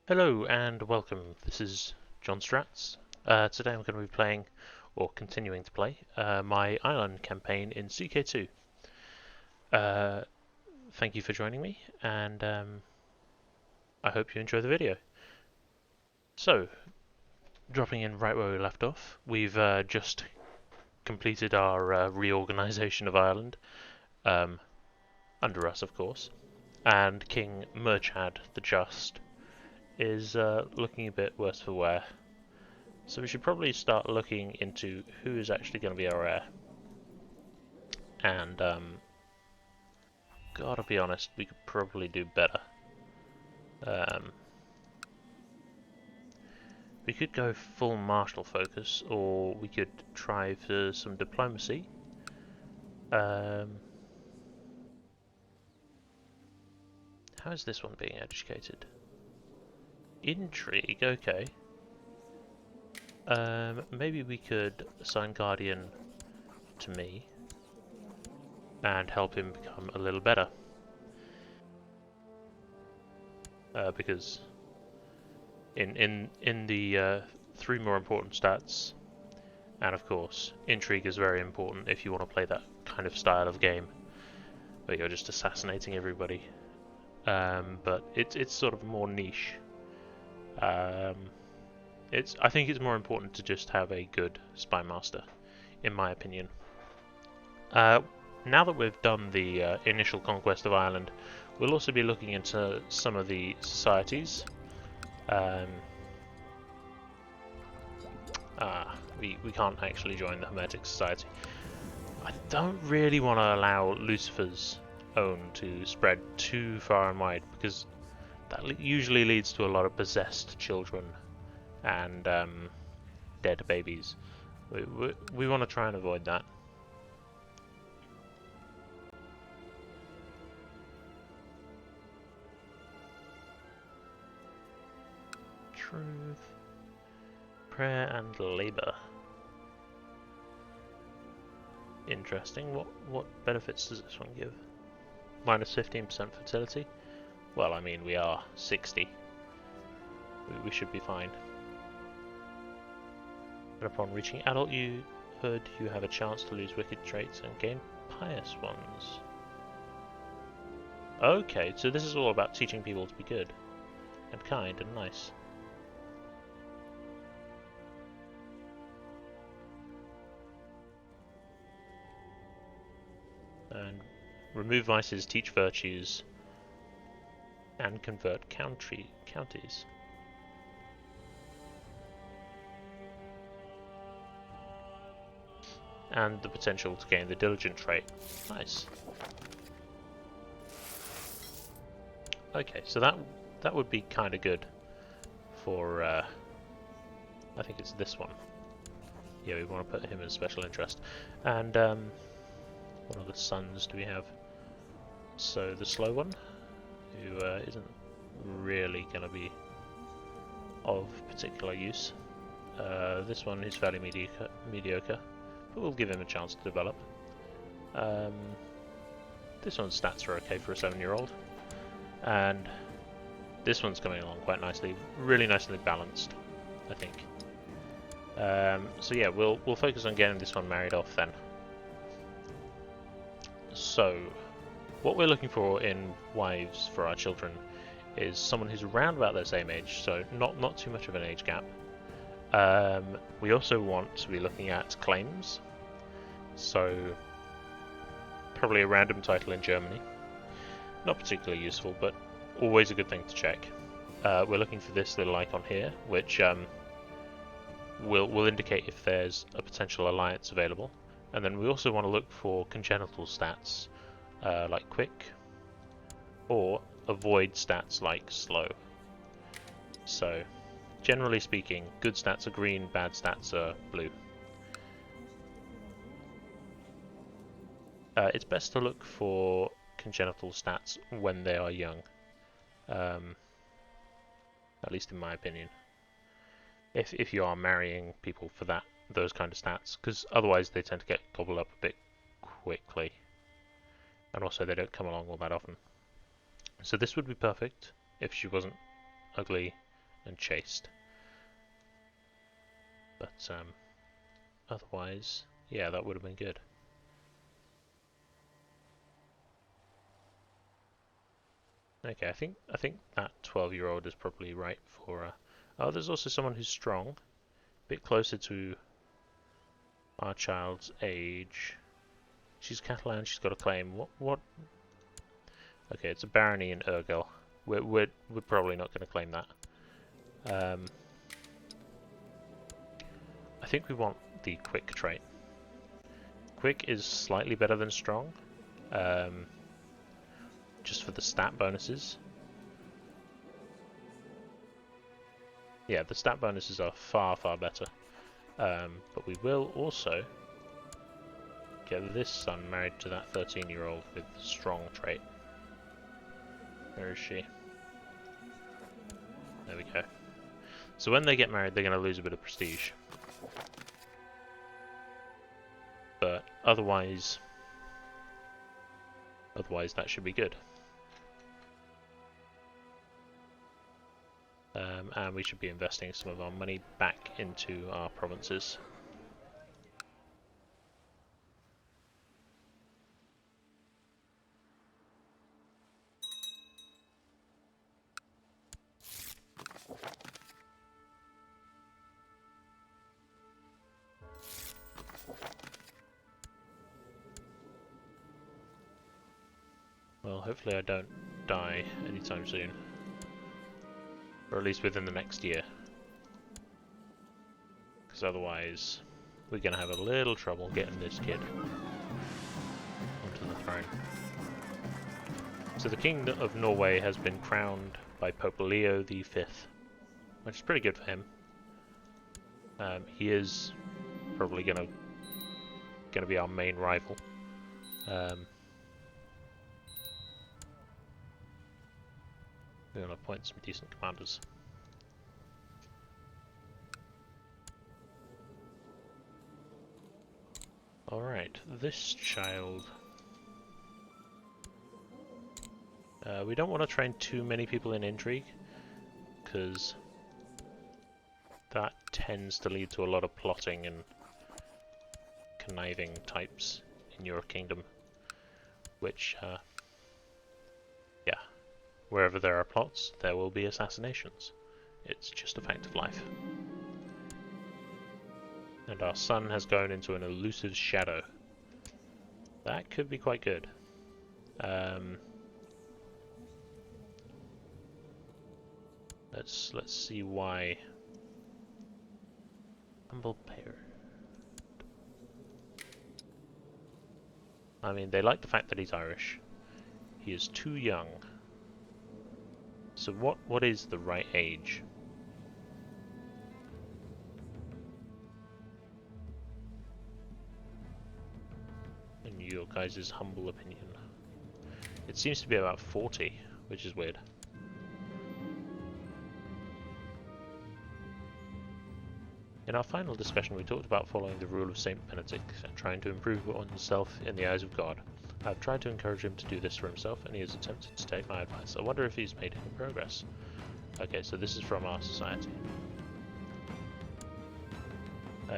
Hello and welcome. This is John Strats. Today I'm going to be playing, or continuing to play, my island campaign in CK2. Uh, Thank you for joining me, and I hope you enjoy the video. So, dropping in right where we left off, we've just completed our reorganisation of Ireland, um, under us of course, and King Murchad the Just is looking a bit worse for wear. So we should probably start looking into who is actually going to be our heir. And, gotta be honest, we could probably do better. Um, we could go full martial focus, or we could try for some diplomacy. Um, how is this one being educated? Intrigue, okay. Maybe we could assign Guardian to me and help him become a little better. Because in the three more important stats, and of course, intrigue is very important if you want to play that kind of style of game where you're just assassinating everybody. But it's sort of more niche. Um, I think it's more important to just have a good spy master, in my opinion. Uh, Now that we've done the initial conquest of Ireland, we'll also be looking into some of the societies. Um, we can't actually join the Hermetic Society. I don't really want to allow Lucifer's own to spread too far and wide, because that usually leads to a lot of possessed children and dead babies. We want to try and avoid that. Truth, prayer, and labor. Interesting. What benefits does this one give? Minus 15% fertility. Well, I mean, we are 60. We should be fine. But upon reaching adulthood, you have a chance to lose wicked traits and gain pious ones. Okay, so this is all about teaching people to be good and kind and nice. And remove vices, teach virtues, and convert counties. And the potential to gain the diligent trait. Nice. Okay, so that would be kind of good for, I think it's this one. Yeah, we want to put him in special interest. And, what other sons do we have? So the slow one, who isn't really going to be of particular use. This one is fairly mediocre, but we'll give him a chance to develop. This one's stats are okay for a 7-year-old. And this one's coming along quite nicely, really nicely balanced, I think. So yeah, we'll focus on getting this one married off then. So, what we're looking for in wives for our children is someone who's around about their same age, so not too much of an age gap. We also want to be looking at claims, so probably a random title in Germany. Not particularly useful, but always a good thing to check. We're looking for this little icon here, which will indicate if there's a potential alliance available. And then we also want to look for congenital stats, like quick, or avoid stats like slow. So, generally speaking, good stats are green, bad stats are blue. It's best to look for congenital stats when they are young, at least in my opinion. If you are marrying people for those kind of stats, because otherwise they tend to get gobbled up a bit quickly, and also they don't come along all that often. So this would be perfect if she wasn't ugly and chased. But otherwise, yeah, that would have been good. Okay, I think that 12-year-old is probably right for. Oh, there's also someone who's strong, a bit closer to our child's age. She's Catalan. She's got a claim. What? Okay, it's a barony in Urgel. We're probably not going to claim that. I think we want the quick trait. Quick is slightly better than strong, just for the stat bonuses. Yeah, the stat bonuses are far better. But we will also get this son married to that 13-year-old with strong trait. Where is she? There we go. So when they get married, they're going to lose a bit of prestige. But otherwise that should be good. And we should be investing some of our money back into our provinces. Well, hopefully I don't die anytime soon. Or at least within the next year. Because otherwise, we're going to have a little trouble getting this kid onto the throne. So the King of Norway has been crowned by Pope Leo V, which is pretty good for him. He is probably going to be our main rival. We're going to appoint some decent commanders. Alright, this child... we don't want to train too many people in intrigue, because that tends to lead to a lot of plotting and conniving types in your kingdom, which, yeah, wherever there are plots, there will be assassinations. It's just a fact of life. And our sun has gone into an elusive shadow. That could be quite good. Let's see why. Humble pair. I mean, they like the fact that he's Irish. He is too young. So what is the right age? In your guys' humble opinion. It seems to be about 40, which is weird. In our final discussion, we talked about following the rule of Saint Benedict and trying to improve oneself in the eyes of God. I've tried to encourage him to do this for himself, and he has attempted to take my advice. I wonder if he's made any progress. Okay, so this is from our society.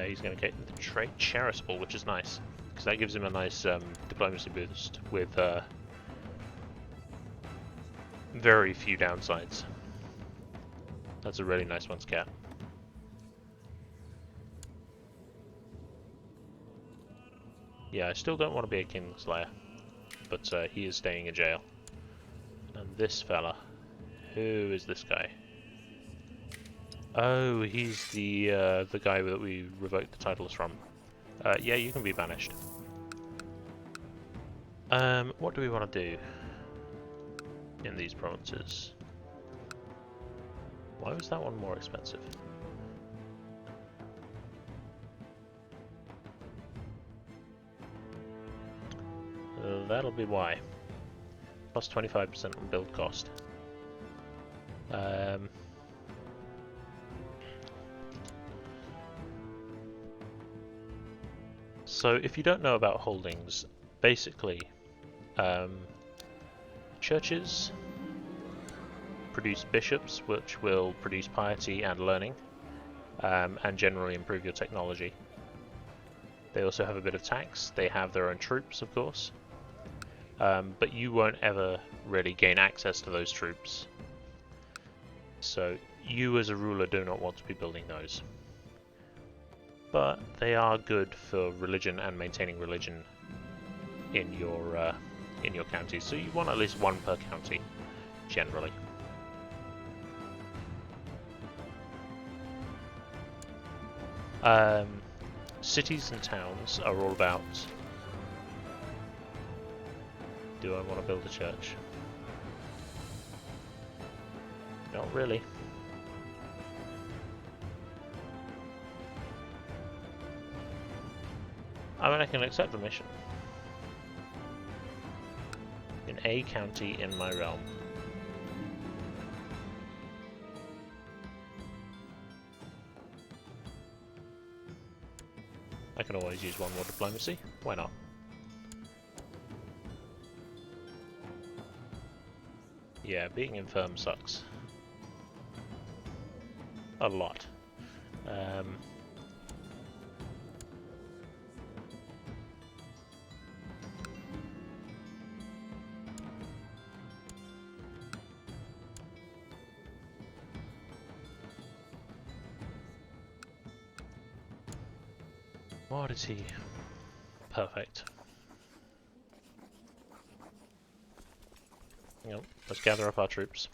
He's going to get the trait charitable, which is nice, because that gives him a nice diplomacy boost with very few downsides. That's a really nice one to get. Yeah, I still don't want to be a Kingslayer, but he is staying in jail. And this fella, who is this guy? Oh, he's the guy that we revoked the titles from. Yeah, you can be banished. What do we want to do in these provinces? Why was that one more expensive? That'll be why. Plus 25% on build cost. So if you don't know about holdings, basically churches produce bishops, which will produce piety and learning, and generally improve your technology. They also have a bit of tax. They have their own troops, of course, but you won't ever really gain access to those troops. So you as a ruler do not want to be building those. But they are good for religion and maintaining religion in your counties. So you want at least one per county, generally. Cities and towns are all about, do I want to build a church? Not really. I mean, I can accept the mission. In a county in my realm. I can always use one more diplomacy. Why not? Yeah, being infirm sucks. A lot. What is he? Perfect. Yep, let's gather up our troops.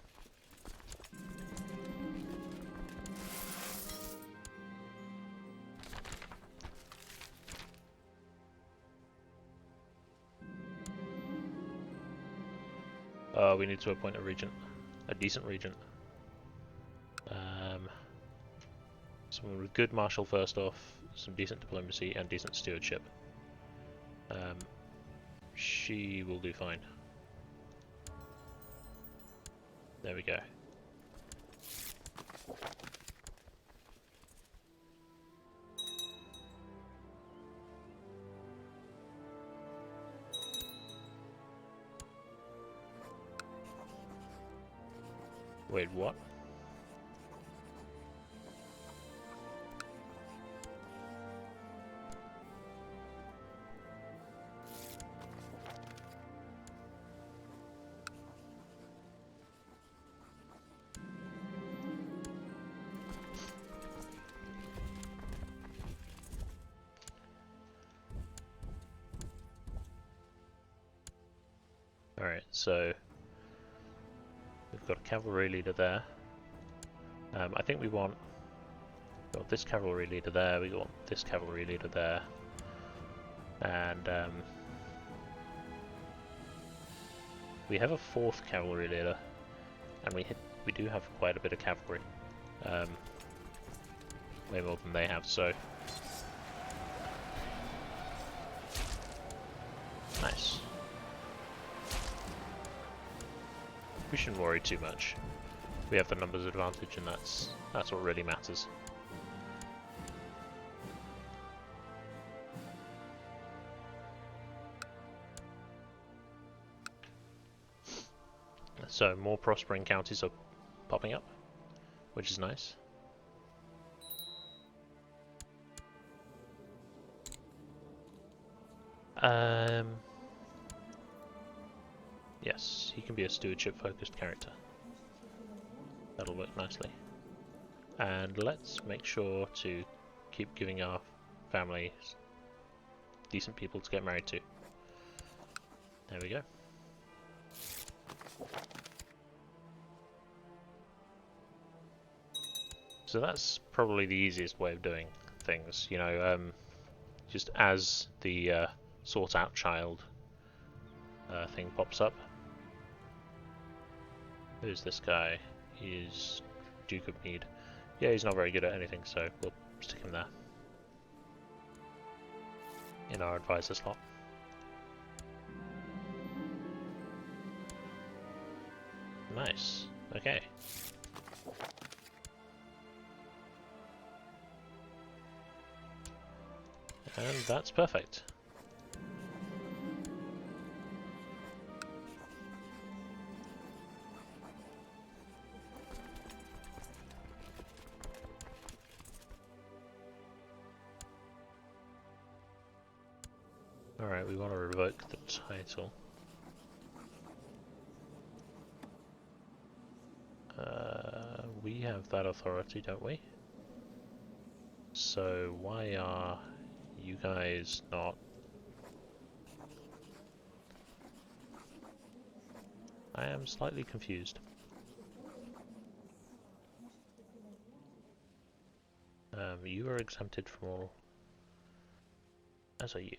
We need to appoint a regent. A decent regent. Someone with good martial first off, some decent diplomacy and decent stewardship. She will do fine. There we go. Wait, what? Alright, so we've got a cavalry leader there. I think we want this cavalry leader there, we want this cavalry leader there, and we have a fourth cavalry leader, and we do have quite a bit of cavalry, way more than they have. So nice. We shouldn't worry too much. We have the numbers advantage, and that's what really matters. So more prospering counties are popping up, which is nice. Yes, he can be a stewardship-focused character. That'll work nicely. And let's make sure to keep giving our families decent people to get married to. There we go. So that's probably the easiest way of doing things, you know, just as the sort out child thing pops up. Who's this guy? He's Duke of Mead. Yeah, he's not very good at anything, so we'll stick him there in our advisor slot. Nice. Okay. And that's perfect. Alright, we want to revoke the title. We have that authority, don't we? So why are you guys not? I am slightly confused. You are exempted from all, as are you.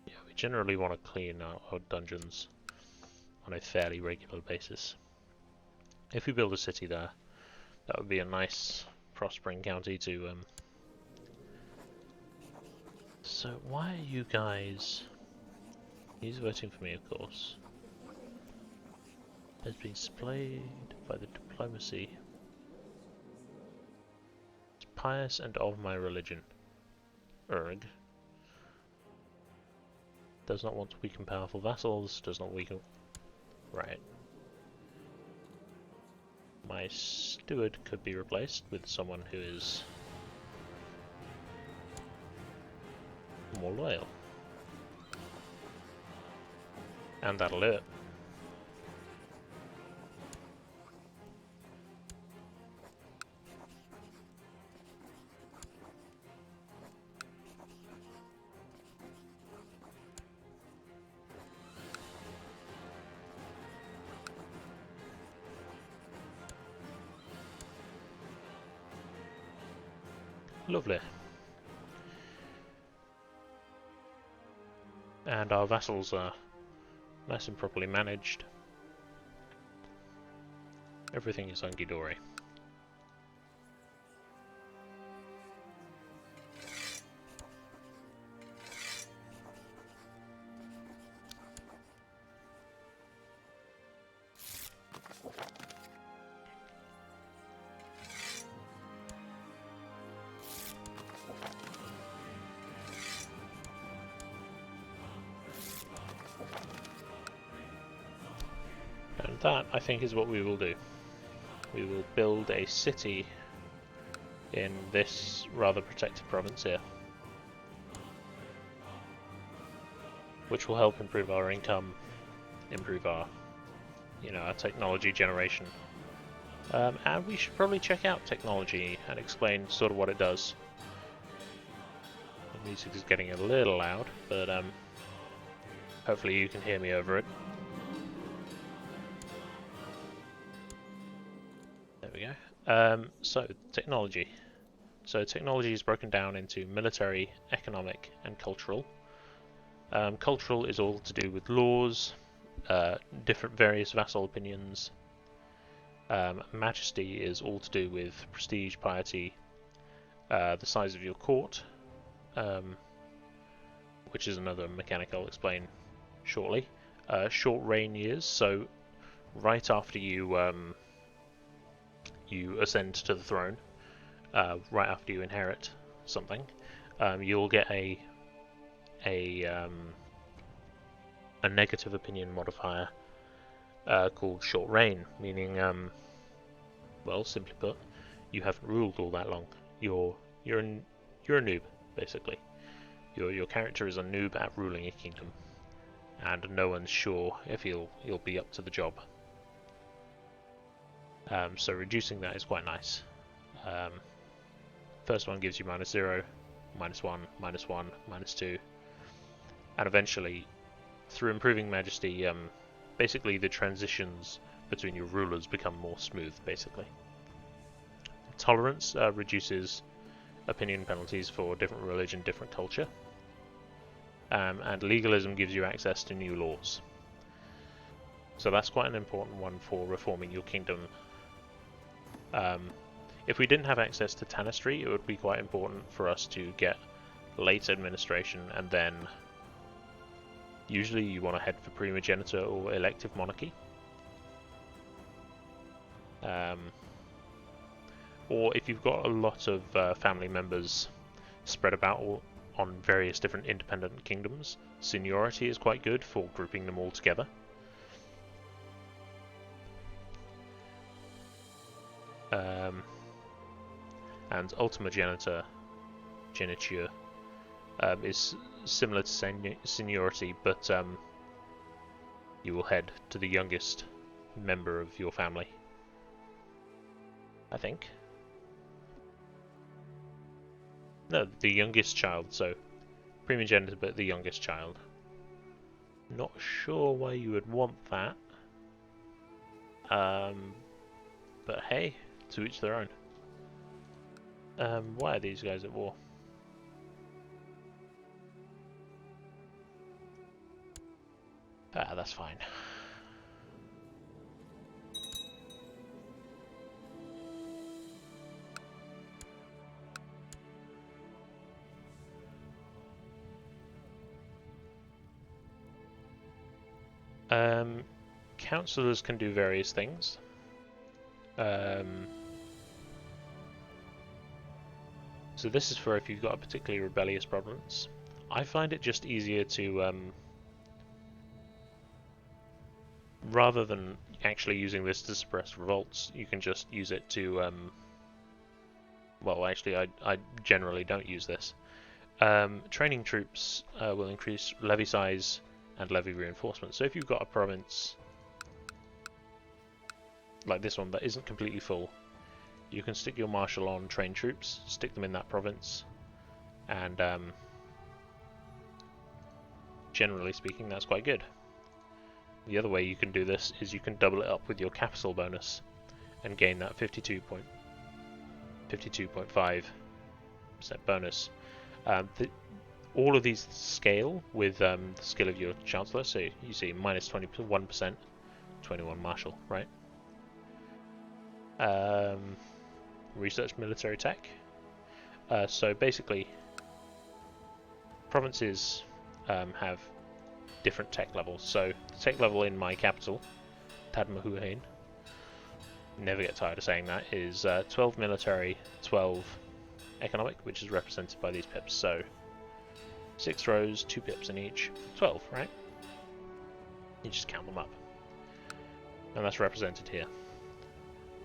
Yeah, we generally want to clean out our dungeons on a fairly regular basis. If we build a city there, that would be a nice, prospering county to. So why are you guys? He's voting for me, of course. Has been displayed by the diplomacy. It's pious and of my religion. Erg. Does not want to weaken powerful vassals. Does not weaken. Right. My steward could be replaced with someone who is more loyal. And that'll do it. Lovely. And our vassals are nice and properly managed. Everything is hunky-dory. And that, I think, is what we will do. We will build a city in this rather protected province here, which will help improve our income, improve our, our technology generation. And we should probably check out technology and explain sort of what it does. The music is getting a little loud, but hopefully you can hear me over it. There we go. So, technology. So technology is broken down into military, economic, and cultural. Cultural is all to do with laws, different various vassal opinions. Majesty is all to do with prestige, piety, the size of your court, which is another mechanic I'll explain shortly. Short reign years, so right after you you ascend to the throne, right after you inherit something, you'll get a negative opinion modifier called short reign, meaning, well, simply put, you haven't ruled all that long. You're a noob, basically. Your character is a noob at ruling a kingdom, and no one's sure if he'll be up to the job. So reducing that is quite nice. First one gives you -0, -1, -1, -2, and eventually, through improving majesty, basically the transitions between your rulers become more smooth, basically. Tolerance reduces opinion penalties for different religion, different culture. And legalism gives you access to new laws. So that's quite an important one for reforming your kingdom. If we didn't have access to Tanistry, it would be quite important for us to get late administration, and then usually you want to head for primogeniture or elective monarchy. Or if you've got a lot of family members spread about on various different independent kingdoms. Seniority is quite good for grouping them all together. And Ultima Geniture is similar to seniority, but you will head to the youngest member of your family, I think. No, the youngest child, so primogenitor, but the youngest child. Not sure why you would want that. But hey, to each their own. Why are these guys at war? Ah, that's fine. Councillors can do various things. So this is for if you've got a particularly rebellious province. I find it just easier to, rather than actually using this to suppress revolts, you can just use it to, well, actually, I generally don't use this. Training troops will increase levy size and levy reinforcement. So if you've got a province like this one that isn't completely full, you can stick your marshal on trained troops, stick them in that province, and generally speaking, that's quite good. The other way you can do this is you can double it up with your capital bonus and gain that 52.5% bonus. All of these scale with the skill of your chancellor, so you see minus 21%, 21 marshal, right? Research military tech. So basically, provinces have different tech levels. So the tech level in my capital, Tadmahuhain, never get tired of saying that, is 12 military, 12 economic, which is represented by these pips. So 6 rows, 2 pips in each, 12, right? You just count them up. And that's represented here.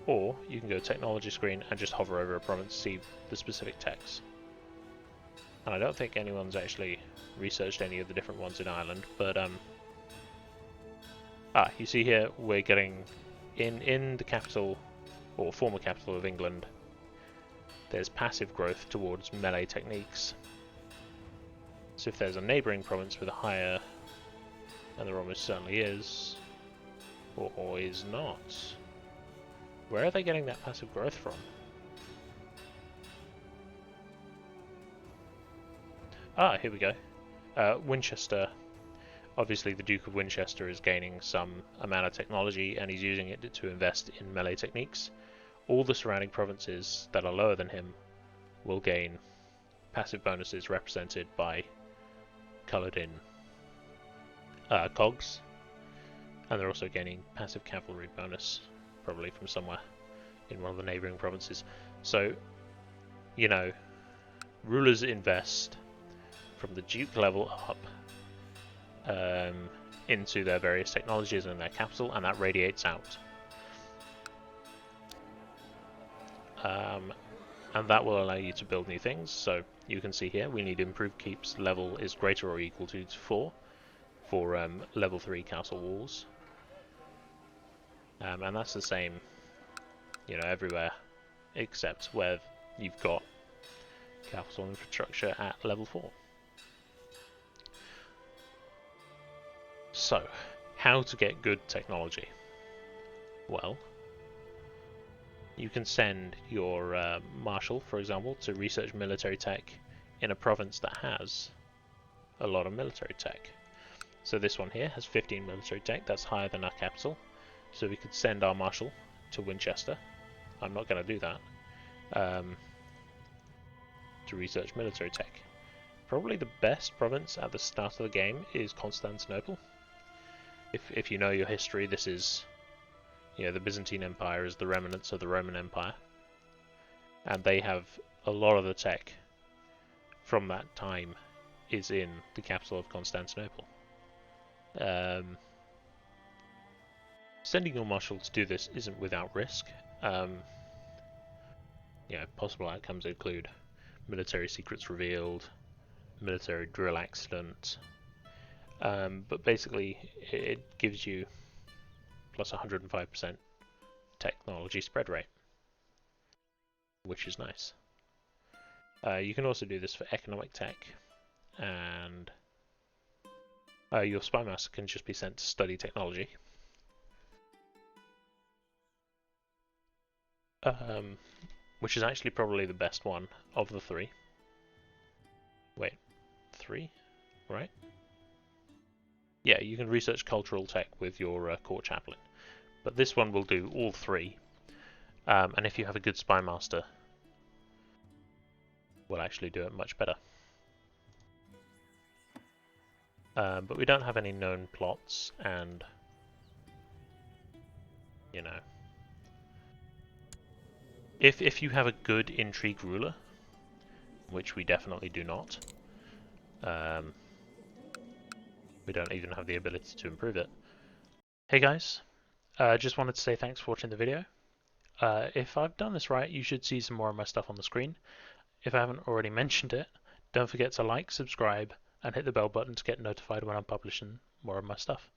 Or you can go technology screen and just hover over a province to see the specific techs. And I don't think anyone's actually researched any of the different ones in Ireland, but you see here we're getting in the capital or former capital of England, there's passive growth towards melee techniques. So if there's a neighbouring province with a higher, and there almost certainly is, or is not, where are they getting that passive growth from? Ah, here we go. Winchester. Obviously the Duke of Winchester is gaining some amount of technology and he's using it to invest in melee techniques. All the surrounding provinces that are lower than him will gain passive bonuses represented by coloured in cogs, and they're also gaining passive cavalry bonus, probably from somewhere in one of the neighbouring provinces. So, you know, rulers invest from the Duke level up into their various technologies in their capital, and that radiates out. And that will allow you to build new things. So you can see here we need improved keeps level is greater or equal to 4 for level 3 castle walls. And that's the same, you know, everywhere except where you've got capital infrastructure at level 4. So, how to get good technology? Well, you can send your marshal, for example, to research military tech in a province that has a lot of military tech. So this one here has 15 military tech, that's higher than our capital. So we could send our marshal to Winchester. I'm not going to do that. To research military tech. Probably the best province at the start of the game is Constantinople. If you know your history, this is, you know, the Byzantine Empire is the remnants of the Roman Empire, and they have a lot of the tech from that time is in the capital of Constantinople. Sending your marshal to do this isn't without risk. Possible outcomes include military secrets revealed, military drill accident, but basically it gives you plus 105% technology spread rate, which is nice. You can also do this for economic tech, and your spy master can just be sent to study technology. Which is actually probably the best one of the three. Wait, 3? Right? Yeah, you can research cultural tech with your court chaplain. But this one will do all 3. And if you have a good spy master, will actually do it much better. But we don't have any known plots, and if you have a good intrigue ruler, which we definitely do not, we don't even have the ability to improve it. Hey guys, just wanted to say thanks for watching the video. If I've done this right, you should see some more of my stuff on the screen. If I haven't already mentioned it, don't forget to like, subscribe, and hit the bell button to get notified when I'm publishing more of my stuff.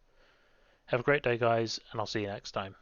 Have a great day guys, and I'll see you next time.